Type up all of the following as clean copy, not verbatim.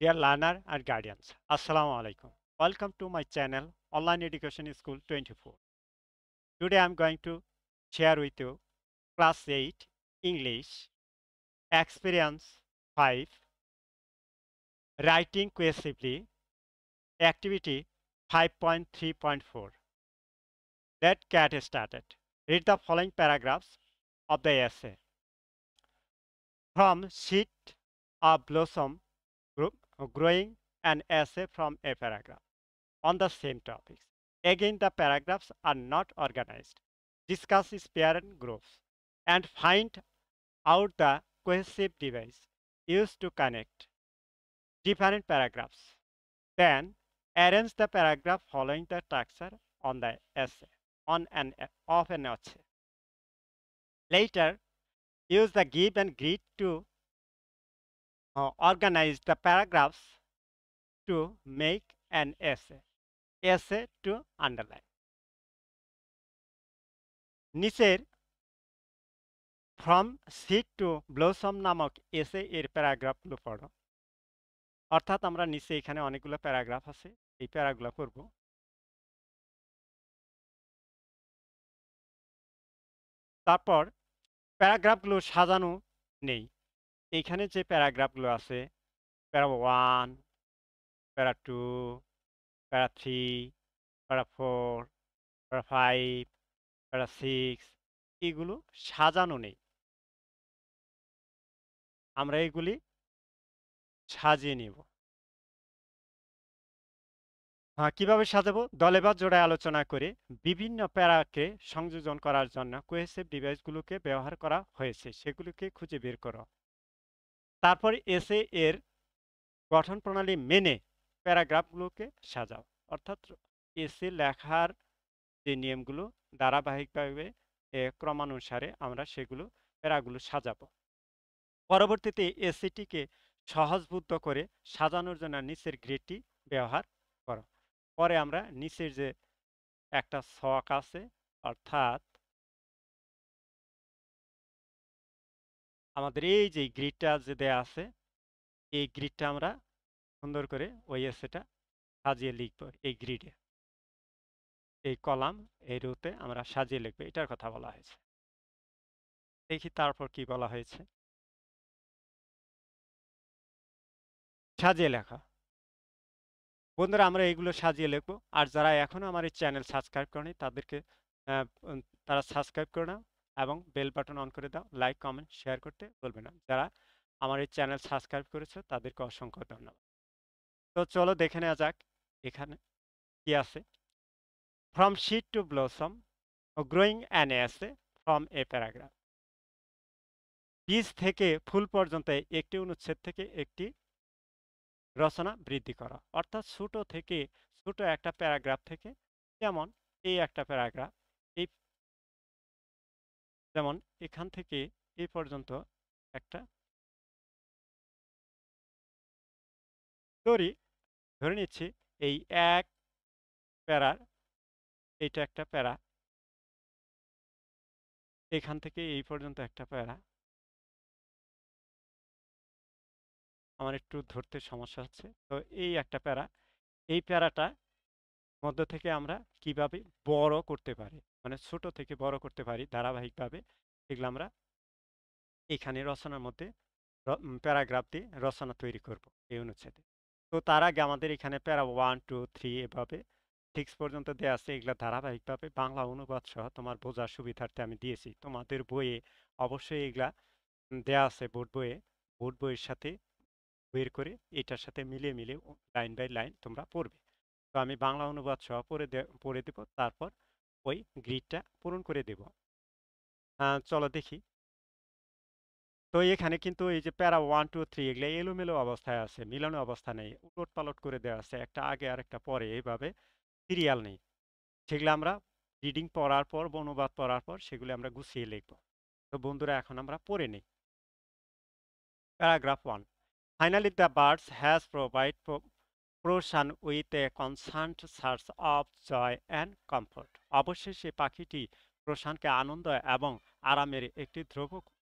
Dear learner and guardians, Assalamu alaikum. Welcome to my channel Online Education School 24. Today I am going to share with you Class 8 English Experience 5 Writing Cohesively Activity 5.3.4. Let's get started. Read the following paragraphs of the essay. From sheet of blossom growing an essay from a paragraph on the same topics. Again, the paragraphs are not organized. Discuss its parent groups and find out the cohesive device used to connect different paragraphs. Then, arrange the paragraph following the structure on the essay of an essay. Later, use the give and grid to organize the paragraphs to make an essay. Essay to underline. নিচের from seed two blossom নামক এসে এর প্যারাগ্রাফগুলো পড়ো। অর্থাৎ আমরা নিচে এখানে অনেকগুলো প্যারাগ্রাফ আছে, এই প্যারাগুলো পড়ব। তারপর প্যারাগ্রাফগুলো সাজানো নেই। এইখানে যে প্যারাগ্রাফগুলো আছে, প্যারা 1, প্যারা 2, প্যারা 3, প্যারা 4, প্যারা 5, প্যারা 6 এগুলো সাজানো নেই। আমরা এগুলি সাজিয়ে নিব। কিভাবে সাজাবো? দলে বা জোড়ায় আলোচনা করে বিভিন্ন প্যারাকে সংযোজন করার জন্য কোহেসিভ ডিভাইসগুলোকে ব্যবহার করা হয়েছে, সেগুলোকে খুঁজে বের করো। তারপর এসে এর গঠন প্রণালী মেনে প্যারাগ্রাফগুলোকে সাজাও। অর্থাৎ এসে লেখার যে নিয়মগুলো ধারাবাহিকভাবে ক্রমানুসারে আমরা সেগুলো প্যারাগুলো সাজাবো। পরবর্তীতে এসিটিকে সহজবোধ্য করে সাজানোর জন্য নিচের গ্রিডটি ব্যবহার করো। পরে আমরা নিচের যে একটা ছক আছে, অর্থাৎ আমাদের এই যে গ্রিডটা যে দেয়া আছে, এই গ্রিডটা আমরা সুন্দর করে ওই এসেটা সাজিয়ে লিখব। এই গ্রিডে এই কলাম এই রোতে আমরা সাজিয়ে লিখব, এটার কথা বলা হয়েছে। দেখি তারপর কি বলা হয়েছে। সাজিয়ে লেখা। বন্ধুরা, আমরা এগুলো সাজিয়ে লিখবো। আর যারা এখনো আমার এই চ্যানেল সাবস্ক্রাইব করেনি তাদেরকে তারা সাবস্ক্রাইব করে নাও এবং বেল বাটন অন করে দাও। লাইক কমেন্ট শেয়ার করতে বলবে না। যারা আমার এই চ্যানেল সাবস্ক্রাইব করেছে তাদেরকে অসংখ্য ধন্যবাদ। তো চলো দেখে নেওয়া যাক এখানে কি আছে। From seed to blossom growing an essay from a paragraph. বীজ থেকে ফুল পর্যন্ত একটি অনুচ্ছেদ থেকে একটি রচনা বৃদ্ধি করা। অর্থাৎ ছোট থেকে ছোট একটা প্যারাগ্রাফ থেকে, যেমন এই একটা প্যারাগ্রাফ, এই যেমন এখান থেকে এই পর্যন্ত একটা ধরে নিচ্ছি এই এক প্যারার, এইটা একটা প্যারা, এখান থেকে এই পর্যন্ত একটা প্যারা। আমার একটু ধরতে সমস্যা হচ্ছে। তো এই একটা প্যারা, এই প্যারাটা মধ্য থেকে আমরা কিভাবে বড় করতে পারি, মানে ছোট থেকে বড় করতে পারি ধারাবাহিকভাবে, এগুলো আমরা এখানে রচনার মধ্যে প্যারাগ্রাফ দিয়ে রচনা তৈরি করব এই অনুচ্ছেদে। তো তার আগে আমাদের এখানে প্যারা 1, 2, 3 এভাবে 6 পর্যন্ত দেওয়া আছে। এগুলা ধারাবাহিকভাবে বাংলা অনুবাদ সহ তোমার বোঝার সুবিধার্থে আমি দিয়েছি। তোমাদের বইয়ে অবশ্যই এগুলা দেয়া আছে, বোর্ড বইয়ের সাথে বের করে এটার সাথে মিলিয়ে মিলিয়ে লাইন বাই লাইন তোমরা পড়বে। তো আমি বাংলা অনুবাদ সহ পড়ে দেব, তারপর ওই গ্রিডটা পূরণ করে দেব। চলো দেখি। তো এখানে কিন্তু এই যে প্যারা 1, 2, 3 এগুলো এলোমেলো অবস্থায় আছে, মিলানো অবস্থা নেই, উলট পালট করে দেওয়া আছে, একটা আগে আর একটা পরে, এইভাবে সিরিয়াল নেই। সেগুলো আমরা রিডিং পড়ার পর, অনুবাদ পড়ার পর সেগুলো আমরা গুছিয়ে লিখব। তো বন্ধুরা, এখন আমরা পড়ে নিই। Paragraph 1. Finally, the birds has provided Proshan with a constant source of joy and comfort. অবশেষে পাখিটি প্রশানকে আনন্দ এবং আরামের একটি ধ্রুব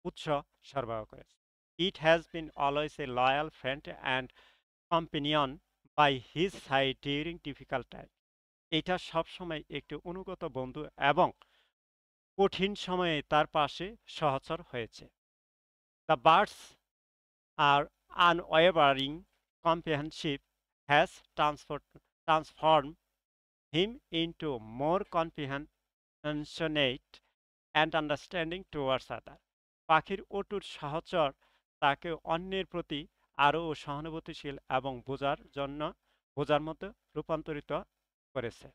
উৎস সরবরাহ করেছে। It has been always a loyal friend and companion by his side during difficult time. এটা সবসময় একটি অনুগত বন্ধু এবং কঠিন সময়ে তার পাশে সহচর হয়েছে। The birds are unwavering companionship has transformed him into more compassionate and understanding towards others. পাখির অটুট সাহচর তাকে অন্যের প্রতি আরও সহানুভূতিশীল এবং বোঝার মতো রূপান্তরিত করেছে।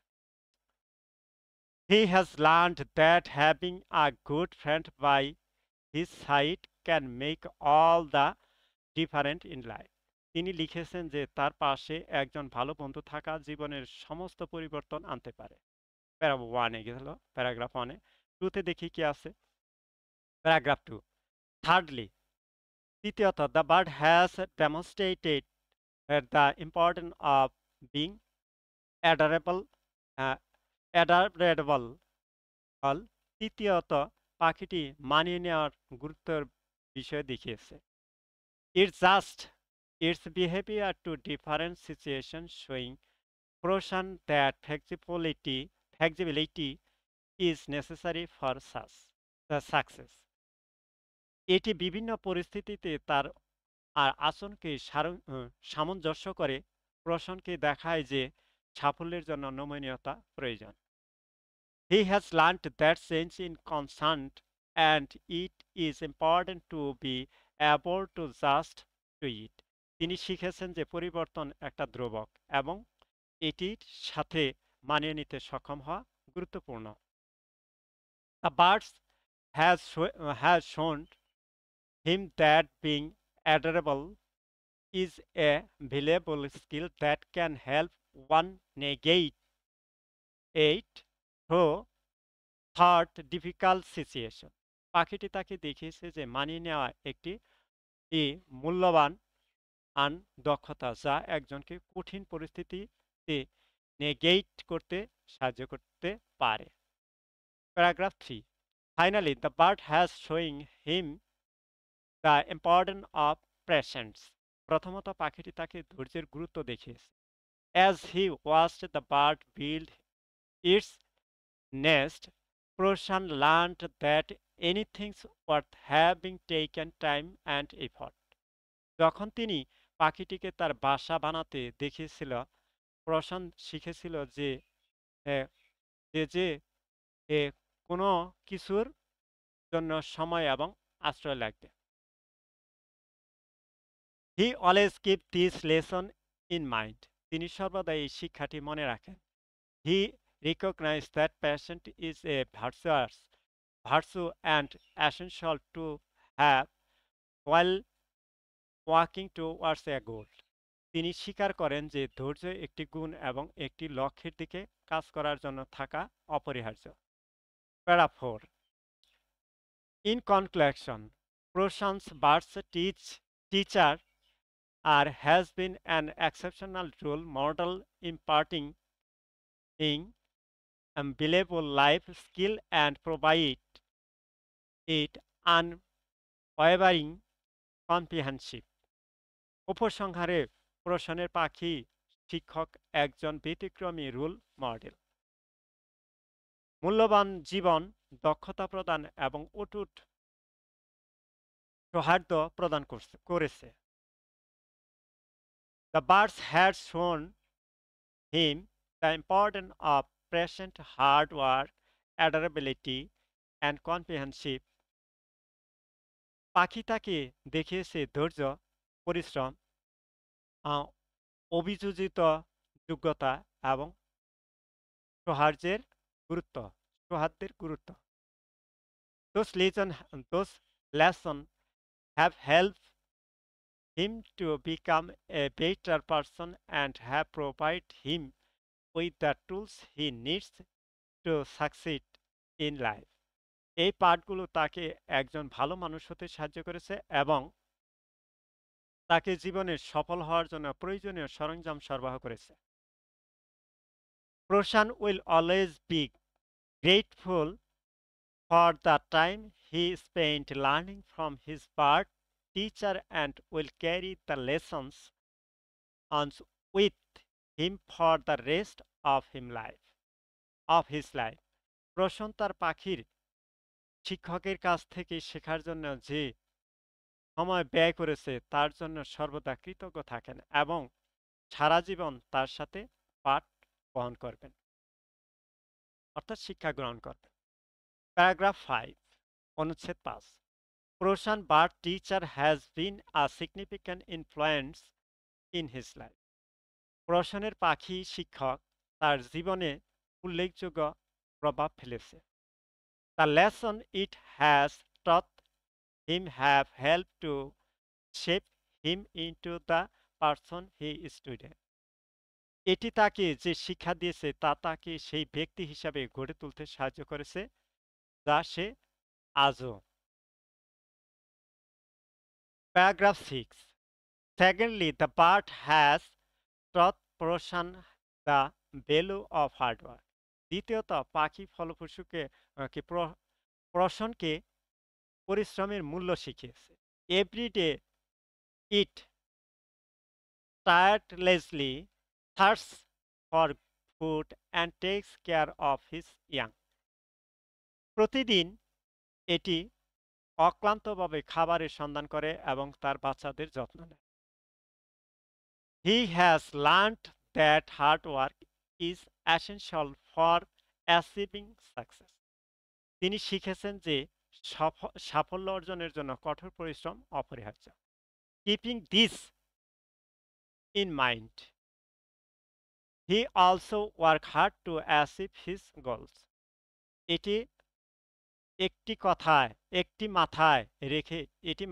He has learned that having a good friend by his side can make all the difference in life. তিনি লিখেছেন যে তার পাশে একজন ভালো বন্ধু থাকা জীবনের সমস্ত পরিবর্তন আনতে পারে। প্যারা ওয়ানে গেল, প্যারাগ্রাফ ওয়ানে। টুতে দেখি কি আছে। প্যারাগ্রাফ টু, থার্ডলি, তৃতীয়ত, the bird has demonstrated the importance of being adorable adorable. তৃতীয়ত, পাখিটি মানিয়ে নেওয়ার গুরুত্বের বিষয় দেখিয়েছে। It's just its behavior to different situations, showing caution that flexibility is necessary for the success. এটি বিভিন্ন পরিস্থিতিতে তার আচরণকে সামঞ্জস্য করে প্রশনকে দেখায় যে সাফল্যের জন্য নমনীয়তা প্রয়োজন। He has learned that change is constant and it is important to be able to adjust to it. তিনি শিখেছেন যে পরিবর্তন একটা ধ্রুবক এবং এটির সাথে মানিয়ে নিতে সক্ষম হওয়া গুরুত্বপূর্ণ। The birds has shown him that being adorable is a valuable skill that can help one navigate through difficult situation. পাখিটি তাকে দেখিয়েছে যে মানিয়ে নেওয়া একটি মূল্যবান দক্ষতা যা একজনকে কঠিন পরিস্থিতিতে নেগেট করতে সাহায্য করতে পারে। Paragraph 3, finally, the bird has showing him the importance of patience. প্রথমত, পাখিটি তাকে ধৈর্যের গুরুত্ব দেখিয়েছে। As he watched the bird build it's nest, Proshan learned that anything worth having taken time and effort. যখন তিনি পাখিটিকে তার বাসা বানাতে দেখিয়েছিল, প্রশান শিখেছিল যে যে কোনো কিছুর জন্য সময় এবং আশ্রয় লাগবে। He always keep this lesson in mind. তিনি সর্বদা এই শিক্ষাটি মনে রাখেন। He recognized that patience is a virtue and essential to have while walking towards a goal. তিনি স্বীকার করেন যে ধৈর্য একটি গুণ এবং একটি লক্ষ্যের দিকে কাজ করার জন্য থাকা অপরিহার্য। প্যারা 4, in conclusion, Prashan's Bird's teacher has been an exceptional role model imparting unbelievable life skill and provide it unwavering comprehensive. উপসংহারে, প্রশানের পাখি শিক্ষক একজন ব্যতিক্রমী রোল মডেল, মূল্যবান জীবন দক্ষতা প্রদান এবং অটুট সৌহার্দ্য প্রদান করেছে। The birds had shown him the importance of patient hard work, adaptability, and comprehensive. পাখি তাকে দেখিয়েছে ধৈর্য, পরিশ্রম, অভিযোজিত যোগ্যতা এবং সৌহার্দ্যের গুরুত্ব। Those lessons have helped him to become a better person and have provided him with the tools he needs to succeed in life. এই পাঠগুলো তাকে একজন ভালো মানুষ হতে সাহায্য করেছে এবং তাকে জীবনে সফল হওয়ার জন্য প্রয়োজনীয় সরঞ্জাম সরবরাহ করেছে। Proshan will always be grateful for the time he spent learning from his bird teacher and will carry the lessons on with him for the rest of his life. প্রসন তার পাখির শিক্ষকের কাছ থেকে শেখার জন্য যে সময় ব্যয় করেছে তার জন্য সর্বদা কৃতজ্ঞ থাকেন এবং সারা জীবন তার সাথে পাঠ বহন করবেন, অর্থাৎ শিক্ষা গ্রহণ করবেন। প্যারাগ্রাফ 5, অনুচ্ছেদ 5। Proshan Bhatt teacher has been a significant influence in his life. প্রসনের পাখি শিক্ষক তার জীবনে উল্লেখযোগ্য প্রভাব ফেলেছে। The lesson it has taught him have helped to shape him into the person he is today. এটি তাকে যে শিক্ষা দিয়েছে তা তাকে সেই ব্যক্তি হিসাবে গড়ে তুলতে সাহায্য করেছে যা সে আজও। Paragraph 6। Secondly, the bird has taught Proshan the value of hard work. দ্বিতীয়ত পাখি ফলপ্রসূকে প্রসনকে পরিশ্রমের মূল্য শিখিয়েছে। Every day it tirelessly thirsts for food and takes care of his young. প্রতিদিন এটি অক্লান্তভাবে খাবারের সন্ধান করে এবং তার বাচ্চাদের যত্ন নেয়। He has learned that hard work is essential for achieving success. তিনি শিখেছেন যে সাফল্য অর্জনের জন্য কঠোর পরিশ্রম অপরিহার্য। Keeping this in mind, he also worked hard to achieve his goals. এটি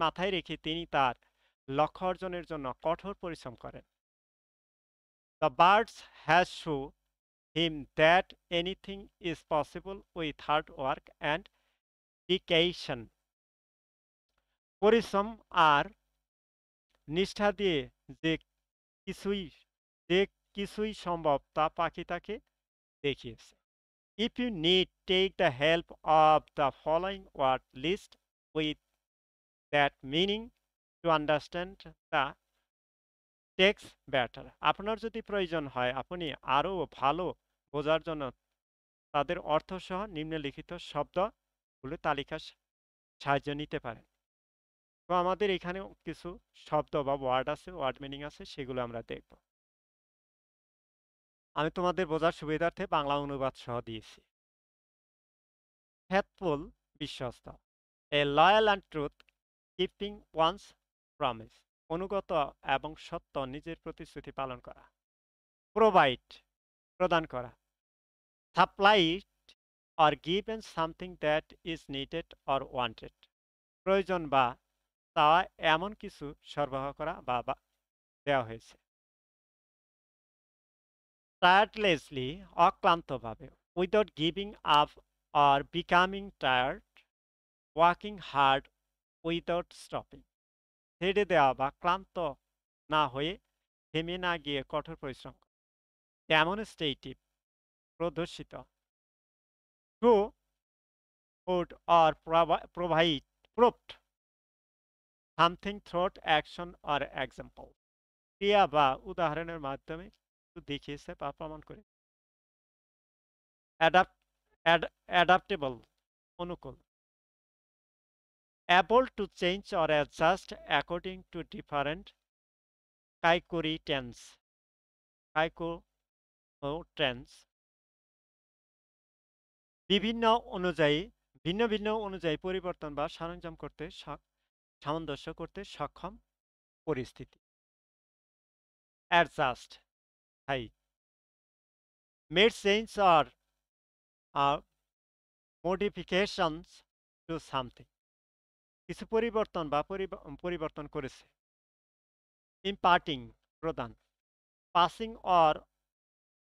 মাথায় রেখে তিনি তার লক্ষ্য অর্জনের জন্য কঠোর পরিশ্রম করেন। The birds has shown him that anything is possible with hard work and dedication. পরিশ্রম আর নিষ্ঠা দিয়ে যে কিছুই সম্ভব তা পাখি তাকে দেখিয়েছে। If you need, take the help of the following word list with that meaning to understand the text better. আপনার যদি প্রয়োজন হয় আপনি আরও ভালো বোঝার জন্য তাদের অর্থসহ নিম্নলিখিত শব্দগুলো তালিকার সাহায্য নিতে পারেন। তো আমাদের এখানেও কিছু শব্দ বা ওয়ার্ড আছে, ওয়ার্ড মিনিং আছে, সেগুলো আমরা দেখব। আমি তোমাদের বোঝার সুবিধার্থে বাংলা অনুবাদ সহ দিয়েছি। ফেথফুল, বিশ্বস্ত। A loyal and truth keeping one's promise, অনুগত এবং সত্য নিজের প্রতিশ্রুতি পালন করা। প্রোভাইড, প্রদান করা। Supplied or given something that is needed or wanted, প্রয়োজন বা চাওয়া এমন কিছু সরবরাহ করা বা দেওয়া হয়েছে। টায়ার্ডলেসলি, অক্লান্তভাবে। Without giving up or becoming tired, working hard without stopping, ছেড়ে দেওয়া বা ক্লান্ত না হয়ে থেমে না গিয়ে কঠোর পরিশ্রম। ডেমনস্ট্রেটিভ, প্রদর্শিত। To would or proved something through action or example, ক্রিয়া বা উদাহরণের মাধ্যমে দেখিয়েছে বা প্রমাণ করে। Adaptable, Anukul. able to change or adjust according to different circumstances, ভিন্ন ভিন্ন অনুযায়ী পরিবর্তন বা সামঞ্জস্য করতে সক্ষম পরিস্থিতি। অ্যাডজাস্ট, হাই। Made change or modifications to something, কিছু পরিবর্তন বা পরিবর্তন করেছে। ইম্পার্টিং, প্রদান।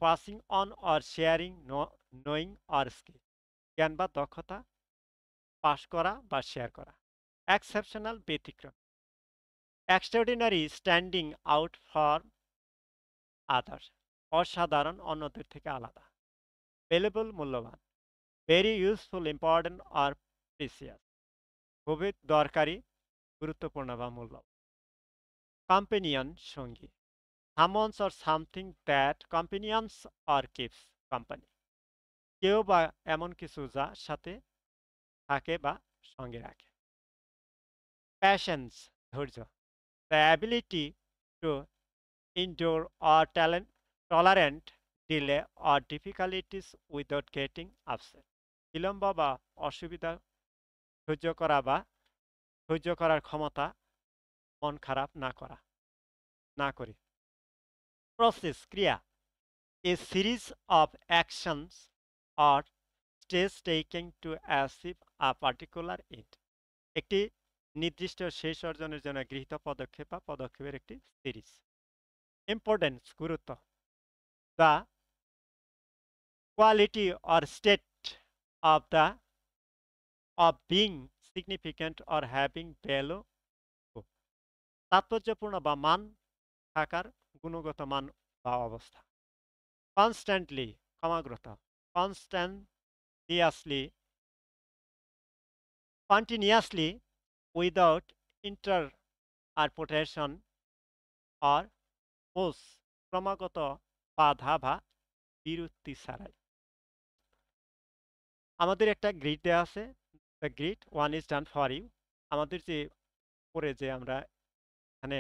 Passing on or sharing knowing or skill, জ্ঞান বা দক্ষতা পাস করা বা শেয়ার করা। এক্সেপশনাল, ব্যতিক্রম। Extraordinary, standing out for others, অসাধারণ, অন্যদের থেকে আলাদা। ভ্যালুয়েবল, মূল্যবান। Very useful, important or precious, খুবই দরকারি, গুরুত্বপূর্ণ বা মূল্যবান। কম্পেনিয়ন, সঙ্গী। someone or something that companions or keeps company, কেউ বা এমন কিছু যা সাথে থাকে বা সঙ্গে রাখে। Patience, ধৈর্য, the ability to endure or tolerant delay or difficulties without getting upset, বিলম্ব বা অসুবিধা সহ্য করা বা সহ্য করার ক্ষমতা, মন খারাপ না করে। Process, ক্রিয়া, a series of actions or steps taken to achieve a particular end, একটি নির্দিষ্ট শেষ অর্জনের জন্য গৃহীত পদক্ষেপ বা পদক্ষেপের একটি সিরিজ। ইম্পর্টেন্স, গুরুত্ব, the quality or state of the of being significant or having value, তাৎপর্যপূর্ণ বা মান থাকার গুণগত মান বা অবস্থা। কনস্ট্যান্টলি, ক্রমাগত, কনস্ট্যান্টিয়াসলি, কন্টিনিউয়াসলি, উইদাউট ইন্টারপোটেশন অর পোজ, ক্রমাগত, বাধা বা বিরতি ছাড়াই। আমাদের একটা গ্রিড দেওয়া আছে, the grid one is done for you. আমাদের যে পরে যে আমরা এখানে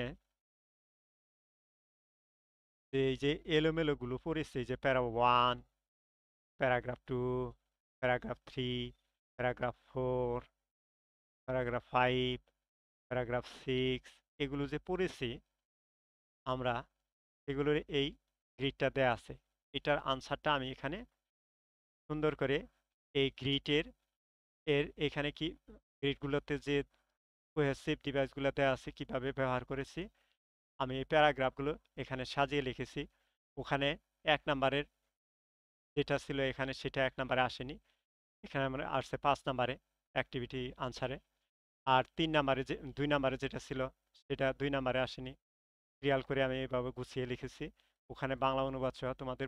এই যে এলোমেলো গুলো পড়েছে, যে para one, paragraph two, paragraph three, paragraph four, paragraph five, paragraph six, এগুলো যে পড়েছি আমরা, এগুলোর এই গ্রিডটা দেয়া আছে। এটার আনসারটা আমি এখানে সুন্দর করে এই গ্রিডের এখানে কি গ্রিডগুলোতে যে কোহেসিভ ডিভাইসগুলো দেওয়া আছে কিভাবে ব্যবহার করেছি, আমি এই প্যারাগ্রাফগুলো এখানে সাজিয়ে লিখেছি। ওখানে 1 নাম্বারের যেটা ছিল এখানে সেটা 1 নাম্বারে আসেনি, এখানে মানে আসছে 5 নাম্বারে অ্যাক্টিভিটি আনসারে। আর 3 নাম্বারে যে 2 নাম্বারে যেটা ছিল সেটা 2 নাম্বারে আসেনি। ক্রিয়াল করে আমি এভাবে গুছিয়ে লিখেছি। ওখানে বাংলা অনুবাদ সহ তোমাদের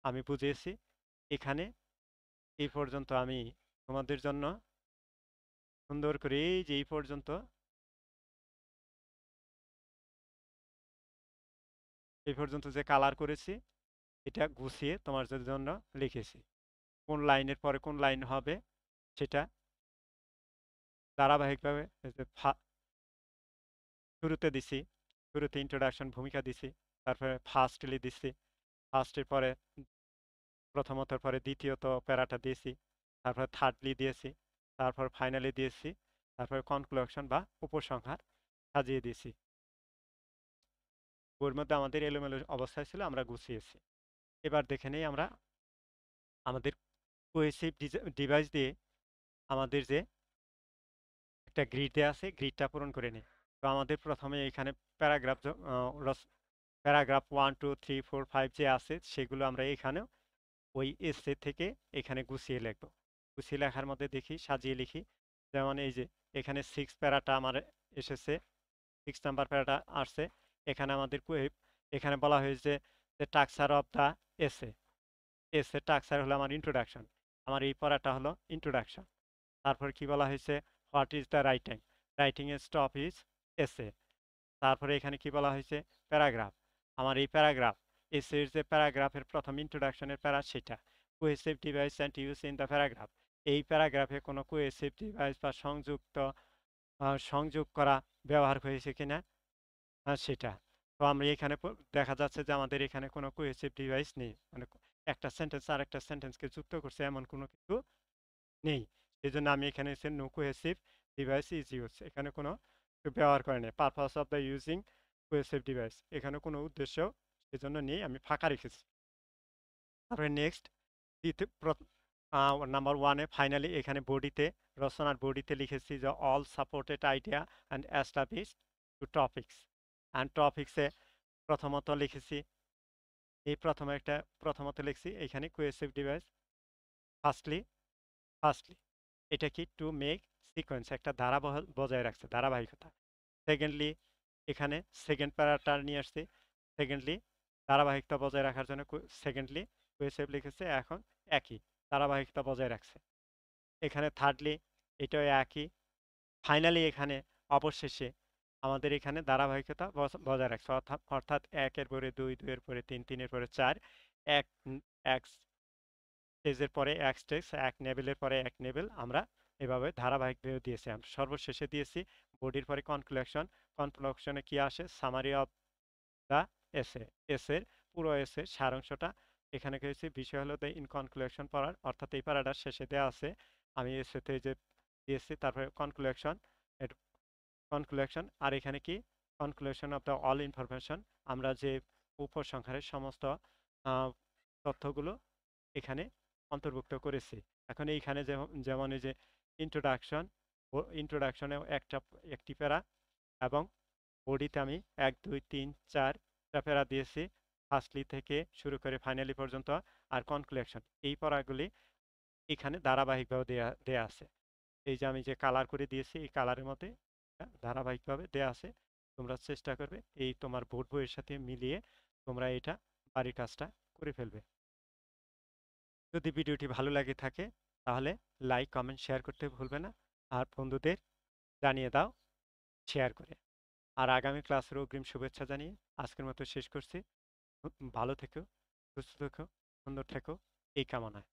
আমি বুঝিয়েছি। এখানে এই পর্যন্ত আমি তোমাদের জন্য সুন্দর করে এই যে এই পর্যন্ত যে কালার করেছি এটা গুছিয়ে তোমার জন্য লিখেছি। কোন লাইনের পরে কোন লাইন হবে সেটা ধারাবাহিকভাবে শুরুতে দিছি, শুরুতে ইন্ট্রোডাকশন ভূমিকা দিছি, তারপরে ফার্স্টলি দিছি, ফার্স্টের পরে প্রথমতর পরে দ্বিতীয়ত প্যারাটা দিয়েছি, তারপরে থার্ডলি দিয়েছি, তারপর ফাইনালি দিয়েছি, তারপরে কনক্লুশন বা উপসংহার সাজিয়ে দিয়েছি। বইয়ের মধ্যে আমাদের এলোমেলো অবস্থায় ছিল, আমরা গুছিয়েছি। এবার দেখে নেই আমরা আমাদের কোহেসিভ ডিভাইস দিয়ে আমাদের যে একটা গ্রিড দেওয়া আছে গ্রিডটা পূরণ করে নিই। তো আমাদের প্রথমে এখানে প্যারাগ্রাফ প্যারাগ্রাফ 1 2 3 4 5 যে আছে সেগুলো আমরা এখানেও ওই এসে থেকে এখানে গুছিয়ে লিখব। গুছিয়ে লেখার মধ্যে দেখি সাজিয়ে লিখি। যেমন এই যে এখানে 6 প্যারাটা আমার এসেছে, 6 নাম্বার প্যারাটা আসছে। এখানে আমাদের এখানে বলা হয়েছে যে স্ট্রাকচার অফ দ্য এসে। এসে স্ট্রাকচার হলো আমার ইন্ট্রোডাকশন। আমার এই পড়াটা হলো ইন্ট্রোডাকশন। তারপর কি বলা হয়েছে, what is the writing, writing এর স্টপ ইজ এসে। তারপরে এখানে কি বলা হয়েছে, প্যারাগ্রাফ। আমার এই প্যারাগ্রাফ এসের যে প্যারাগ্রাফের প্রথম ইন্ট্রোডাকশনের প্যারা সেটা। Cohesive device and use in the paragraph, এই প্যারাগ্রাফে কোনো কোহেসিভ ডিভাইস বা সংযোগ করা ব্যবহার হয়েছে কিনা সেটা। তো আমরা এখানে দেখা যাচ্ছে যে আমাদের এখানে কোনো কোহেসিভ ডিভাইস নেই, মানে একটা সেন্টেন্স আর একটা সেন্টেন্সকে যুক্ত করছে এমন কোনো কিছু নেই। এই জন্য আমি এখানে এসে no cohesive device is use, এখানে কোনো ব্যবহার করে নেই। Purpose of the using cohesive device, এখানে কোনো উদ্দেশ্য সেজন্য নেই, আমি ফাঁকা রেখেছি। তারপরে নেক্সট নাম্বার ওয়ানে ফাইনালি এখানে বডিতে, রচনার বডিতে লিখেছি যে all supported idea and establish two topics and টপিক্সে প্রথমত লিখেছি, এই প্রথমত লিখছি এখানে কোহেসিভ ডিভাইস। ফার্স্টলি এটা কি, টু মেক সিকোয়েন্স, একটা ধারা বজায় রাখছে, ধারাবাহিকতা। সেকেন্ডলি এখানে সেকেন্ড প্যারাটা নিয়ে আসছি, সেকেন্ডলি ধারাবাহিকতা বজায় রাখার জন্য সেকেন্ডলি কোহেসিভ লিখেছে, এখন একই ধারাবাহিকতা বজায় রাখছে। এখানে থার্ডলি এটাও একই। ফাইনালি এখানে অবশেষে আমাদের এখানে ধারাবাহিকতা বজায় রাখছে, অর্থাৎ একের পরে দুই, দুইয়ের পরে তিন, তিনের পরে চার, এক এক স্টেজের পরে এক স্টেজ, এক লেভেলের পরে এক লেভেল আমরা এভাবে ধারাবাহিকভাবে দিয়েছি। আমরা সর্বশেষে দিয়েছি বডির পরে কনক্লুশন। কনক্লুশনে কি আসে? সামারি অফ দ্য এসে, এসের পুরো এসের সারাংশটা এখানে করেছি। বিষয় হলো দ্য ইন কনক্লুশন পড়ার, অর্থাৎ এই প্যারাটার শেষে দেওয়া আছে। আমি এসেতে যে দিয়েছি, তারপরে কনক্লুশন, কনক্লুশন, আর এখানে কি conclusion of the all information, আমরা যে উপসংহারের সমস্ত তথ্যগুলো এখানে অন্তর্ভুক্ত করেছি। এখন এইখানে যেমন এই যে ইন্ট্রোডাকশন, ইন্ট্রোডাকশনে একটি প্যারা, এবং বডিতে আমি 1 2 3 4টা প্যারা দিয়েছি, ফার্স্টলি থেকে শুরু করে ফাইনালি পর্যন্ত। আর কনক্লুশন, এই পড়াগুলি এখানে ধারাবাহিকভাবে দেয়া আছে। এই যে আমি যে কালার করে দিয়েছি, এই কালারের মধ্যে ধারাবাহিকভাবে দেয়া আছে। তোমরা চেষ্টা করবে এই তোমার বোর্ড বইয়ের সাথে মিলিয়ে তোমরা এটা বাড়ির কাজটা করে ফেলবে। যদি ভিডিওটি ভালো লাগে থাকে তাহলে লাইক, কমেন্ট, শেয়ার করতে ভুলবে না। আর বন্ধুদের জানিয়ে দাও শেয়ার করে। আর আগামী ক্লাসের অগ্রিম শুভেচ্ছা জানিয়ে আজকের মতো শেষ করছি। ভালো থেকো, সুস্থ থেকো, সুন্দর থেকো, এই কামনায়।